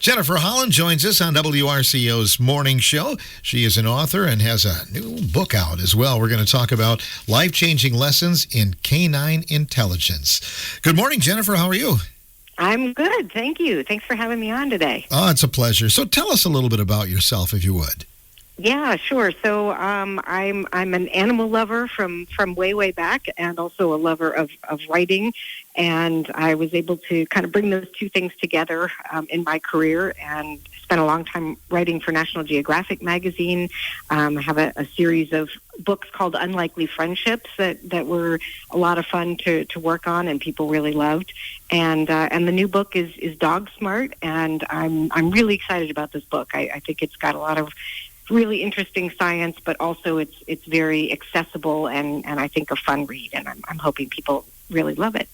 Jennifer Holland joins us on WRCO's Morning Show. She is an author and has a new book out as well. We're going to talk about life-changing lessons in canine intelligence. Good morning, Jennifer. How are you? I'm good. Thank you. Thanks for having me on today. Oh, it's a pleasure. So tell us a little bit about yourself, if you would. Yeah, sure. So I'm an animal lover from way back, and also a lover of writing. And I was able to kind of bring those two things together in my career, and spent a long time writing for National Geographic magazine. I have a series of books called Unlikely Friendships that were a lot of fun to work on, and people really loved. And the new book is Dog Smart, and I'm really excited about this book. I think it's got a lot of really interesting science, but also it's very accessible and I think a fun read, and I'm hoping people really love it.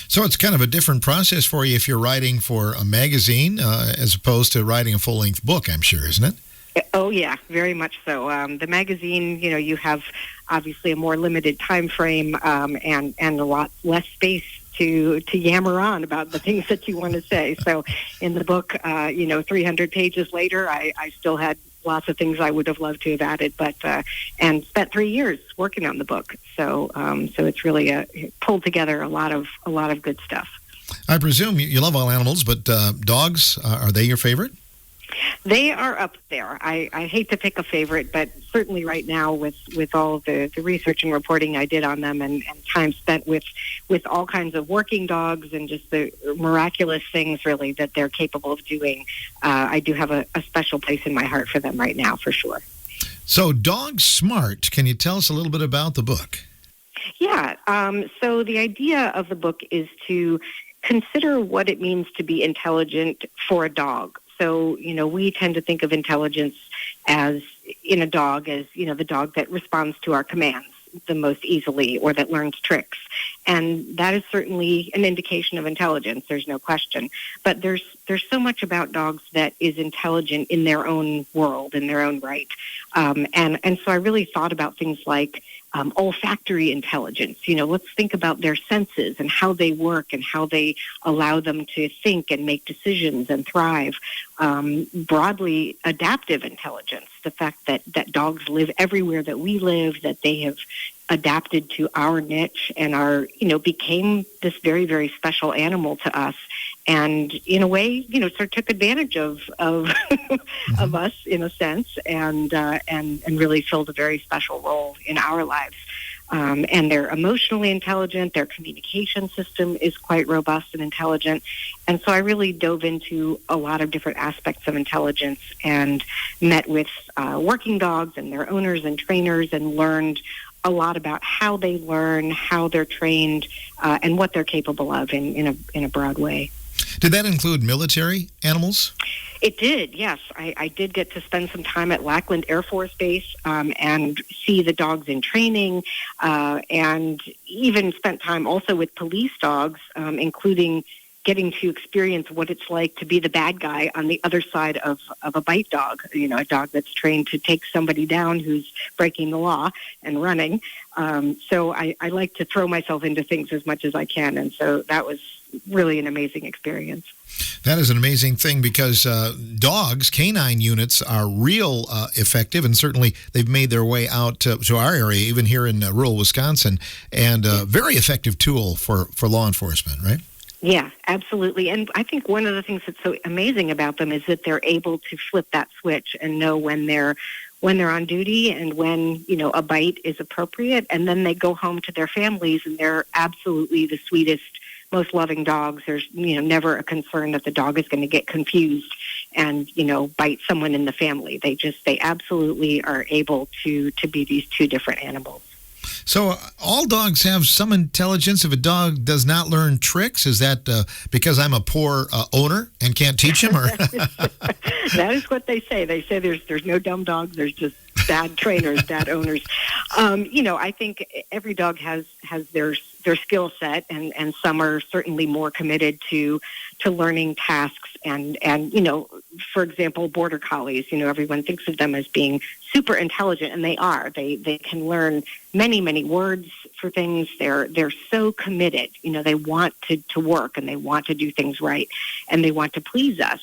So it's kind of a different process for you if you're writing for a magazine as opposed to writing a full-length book, I'm sure, isn't it? Oh, yeah, very much so. The magazine, you have obviously a more limited time frame and a lot less space to yammer on about the things that you want to say. So in the book, 300 pages later, I still had lots of things I would have loved to have added, but and spent 3 years working on the book. So it's really pulled together a lot of good stuff. I presume you love all animals, but dogs, are they your favorite? They are up there. I hate to pick a favorite, but certainly right now with all of the research and reporting I did on them and time spent with all kinds of working dogs and just the miraculous things really that they're capable of doing, I do have a special place in my heart for them right now, for sure. So Dog Smart, can you tell us a little bit about the book? Yeah. So the idea of the book is to consider what it means to be intelligent for a dog. So, we tend to think of intelligence as in a dog as, the dog that responds to our commands the most easily or that learns tricks. And that is certainly an indication of intelligence, there's no question. But there's so much about dogs that is intelligent in their own world, in their own right. And so I really thought about things like olfactory intelligence. Let's think about their senses and how they work and how they allow them to think and make decisions and thrive. Broadly, adaptive intelligence, the fact that dogs live everywhere that we live, that they have adapted to our niche and became this very, very special animal to us. And in a way, sort of took advantage of of us in a sense, and really filled a very special role in our lives. And they're emotionally intelligent. Their communication system is quite robust and intelligent. And so I really dove into a lot of different aspects of intelligence and met with working dogs and their owners and trainers and learned a lot about how they learn, how they're trained, and what they're capable of in a broad way. Did that include military animals? It did, yes. I did get to spend some time at Lackland Air Force Base and see the dogs in training, and even spent time also with police dogs, including getting to experience what it's like to be the bad guy on the other side of a bite dog, a dog that's trained to take somebody down who's breaking the law and running. So I like to throw myself into things as much as I can, and so that was really an amazing experience. That is an amazing thing because dogs, canine units, are real effective, and certainly they've made their way out to our area, even here in rural Wisconsin, and a very effective tool for law enforcement, right? Yeah, absolutely. And I think one of the things that's so amazing about them is that they're able to flip that switch and know when they're on duty and when, a bite is appropriate. And then they go home to their families and they're absolutely the sweetest, most loving dogs. There's, never a concern that the dog is going to get confused and, bite someone in the family. They absolutely are able to be these two different animals. So all dogs have some intelligence. If a dog does not learn tricks, is that because I'm a poor owner and can't teach him? Or That is what they say. They say there's no dumb dogs. There's just bad trainers, bad owners. I think every dog has their skill set, and some are certainly more committed to learning tasks. And for example, border collies. Everyone thinks of them as being super intelligent, and they are. They can learn many words for things. They're so committed. They want to work, and they want to do things right, and they want to please us.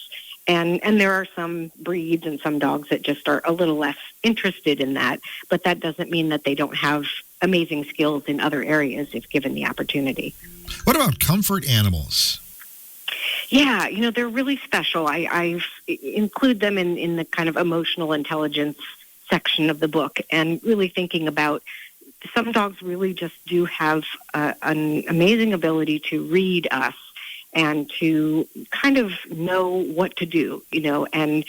And there are some breeds and some dogs that just are a little less interested in that, but that doesn't mean that they don't have amazing skills in other areas if given the opportunity. What about comfort animals? Yeah, they're really special. I include them in the kind of emotional intelligence section of the book, and really thinking about some dogs really just do have an amazing ability to read us and to kind of know what to do, and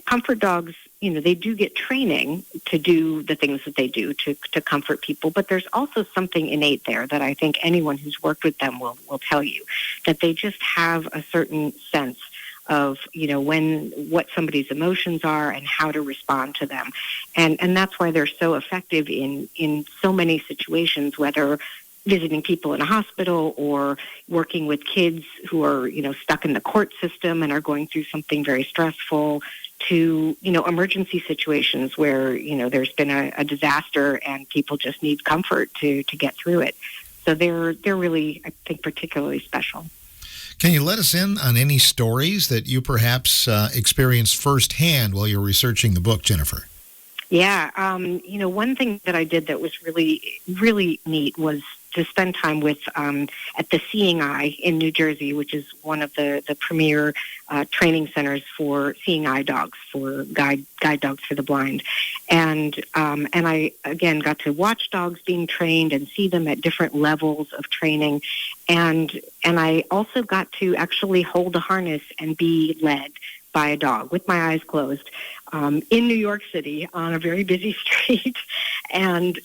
comfort dogs, they do get training to do the things that they do to comfort people, but there's also something innate there that I think anyone who's worked with them will tell you, that they just have a certain sense of, what somebody's emotions are and how to respond to them. And that's why they're so effective in so many situations, whether visiting people in a hospital or working with kids who are, stuck in the court system and are going through something very stressful, to, emergency situations where, there's been a disaster and people just need comfort to get through it. So they're really, I think, particularly special. Can you let us in on any stories that you perhaps experienced firsthand while you were researching the book, Jennifer? Yeah. One thing that I did that was really, really neat was to spend time with at the Seeing Eye in New Jersey, which is one of the premier training centers for seeing eye dogs, for guide dogs for the blind. And I, again, got to watch dogs being trained and see them at different levels of training. And I also got to actually hold a harness and be led by a dog with my eyes closed in New York City on a very busy street. And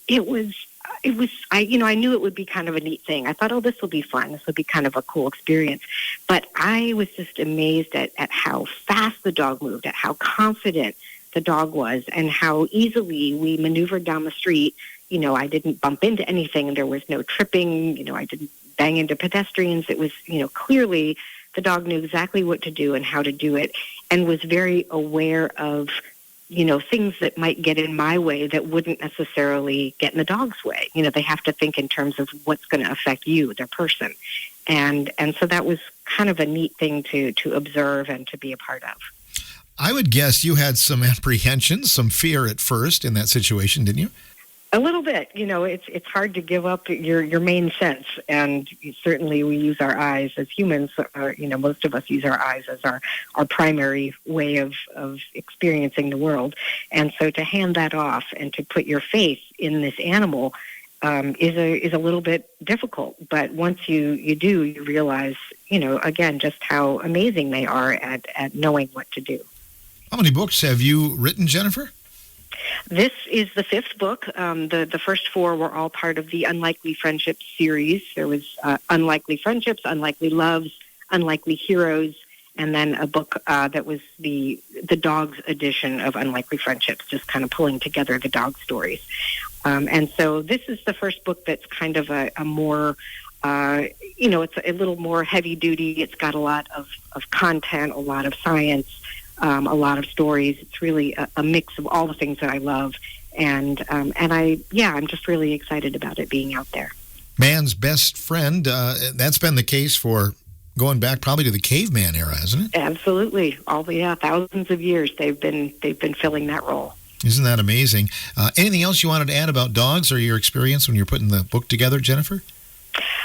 I knew it would be kind of a neat thing. I thought, this will be fun. This will be kind of a cool experience. But I was just amazed at how fast the dog moved, at how confident the dog was, and how easily we maneuvered down the street. I didn't bump into anything. There was no tripping. I didn't bang into pedestrians. It was, clearly the dog knew exactly what to do and how to do it, and was very aware of things that might get in my way that wouldn't necessarily get in the dog's way. They have to think in terms of what's going to affect you, their person. And so that was kind of a neat thing to observe and to be a part of. I would guess you had some apprehension, some fear at first in that situation, didn't you? A little bit. It's hard to give up your main sense, and certainly we use our eyes as humans. Most of us use our eyes as our primary way of experiencing the world, and so to hand that off and to put your faith in this animal is a little bit difficult. But once you do, you realize, again, just how amazing they are at knowing what to do. How many books have you written, Jennifer? This is the fifth book. The first four were all part of the Unlikely Friendships series. There was Unlikely Friendships, Unlikely Loves, Unlikely Heroes, and then a book that was the dogs edition of Unlikely Friendships, just kind of pulling together the dog stories. And so this is the first book that's kind of a more, it's a little more heavy duty. It's got a lot of content, a lot of science, a lot of stories. It's really a mix of all the things that I love. And I'm just really excited about it being out there. Man's best friend, that's been the case for going back probably to the caveman era, hasn't it? Absolutely. Thousands of years they've been filling that role. Isn't that amazing? Anything else you wanted to add about dogs or your experience when you're putting the book together, Jennifer?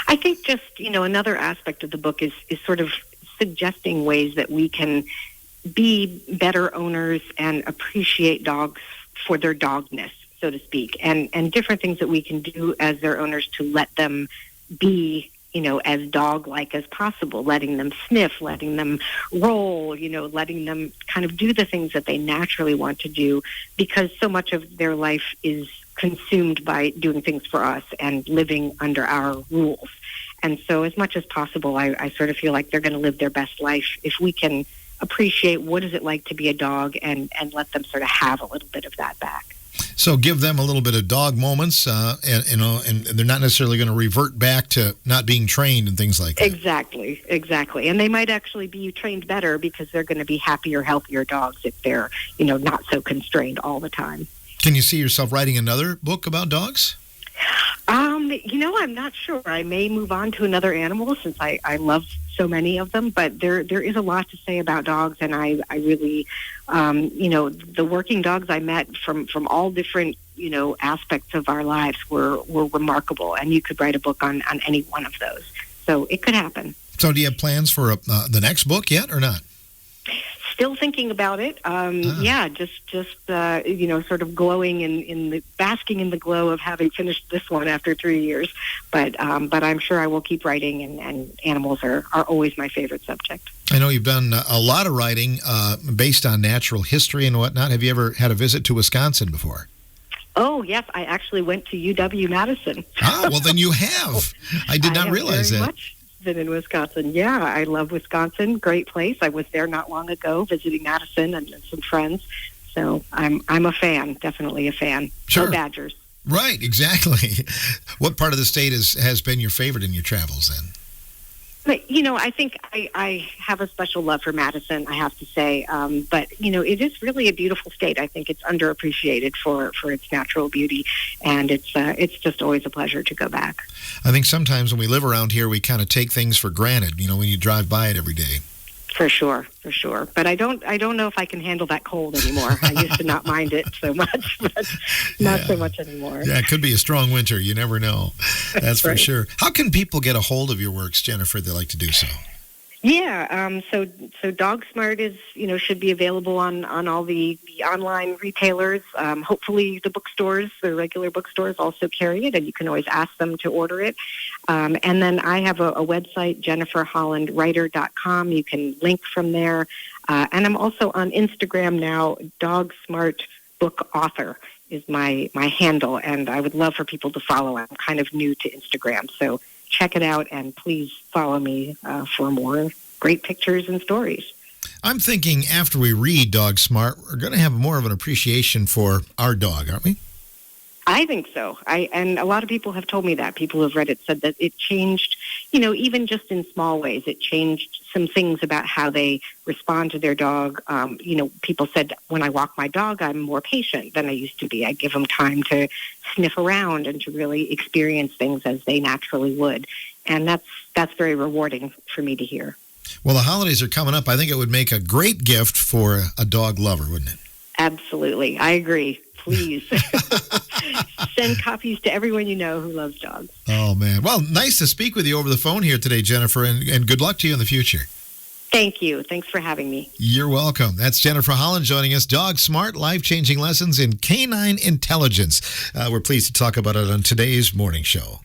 I think just, another aspect of the book is sort of suggesting ways that we can be better owners and appreciate dogs for their dogness, so to speak, and different things that we can do as their owners to let them be, as dog-like as possible, letting them sniff, letting them roll, letting them kind of do the things that they naturally want to do, because so much of their life is consumed by doing things for us and living under our rules. And so as much as possible, I sort of feel like they're going to live their best life if we can appreciate what is it like to be a dog and let them sort of have a little bit of that back. So give them a little bit of dog moments, and they're not necessarily going to revert back to not being trained and things like that. Exactly. And they might actually be trained better because they're going to be happier, healthier dogs if they're, not so constrained all the time. Can you see yourself writing another book about dogs? I'm not sure. I may move on to another animal since I love so many of them, but there is a lot to say about dogs, and I really, the working dogs I met from all different, aspects of our lives were remarkable, and you could write a book on any one of those. So it could happen. So do you have plans for the next book yet or not? Still thinking about it. Yeah, just sort of glowing basking in the glow of having finished this one after 3 years. But I'm sure I will keep writing, and animals are always my favorite subject. I know you've done a lot of writing based on natural history and whatnot. Have you ever had a visit to Wisconsin before? Oh, yes. I actually went to UW-Madison. Well, then you have. I did not realize that. Much been in Wisconsin. Yeah, I love Wisconsin. Great place. I was there not long ago visiting Madison and some friends. So I'm a fan, definitely a fan. Sure. Go Badgers. Right, exactly. What part of the state has been your favorite in your travels then? But, I think I have a special love for Madison, I have to say. But, it is really a beautiful state. I think it's underappreciated for its natural beauty, and it's just always a pleasure to go back. I think sometimes when we live around here, we kind of take things for granted, when you drive by it every day. For sure. But I don't know if I can handle that cold anymore. I used to not mind it so much, but not so much anymore. Yeah, it could be a strong winter. You never know. That's for sure. How can people get a hold of your works, Jennifer, that like to do so? Yeah, so Dog Smart is, should be available on all the online retailers. Hopefully the bookstores, the regular bookstores also carry it, and you can always ask them to order it. And then I have a website, jenniferhollandwriter.com. You can link from there. And I'm also on Instagram now. Dog Smart Book Author is my handle, and I would love for people to follow. I'm kind of new to Instagram, so check it out, and please follow me for more great pictures and stories. I'm thinking after we read Dog Smart, we're going to have more of an appreciation for our dog, aren't we? I think so. And a lot of people have told me that. People who have read it said that it changed, even just in small ways, it changed some things about how they respond to their dog. People said, when I walk my dog, I'm more patient than I used to be. I give them time to sniff around and to really experience things as they naturally would. And that's very rewarding for me to hear. Well, the holidays are coming up. I think it would make a great gift for a dog lover, wouldn't it? Absolutely. I agree. Please send copies to everyone you know who loves dogs. Oh, man. Well, nice to speak with you over the phone here today, Jennifer, and good luck to you in the future. Thank you. Thanks for having me. You're welcome. That's Jennifer Holland joining us. Dog Smart, life-changing lessons in canine intelligence. We're pleased to talk about it on today's morning show.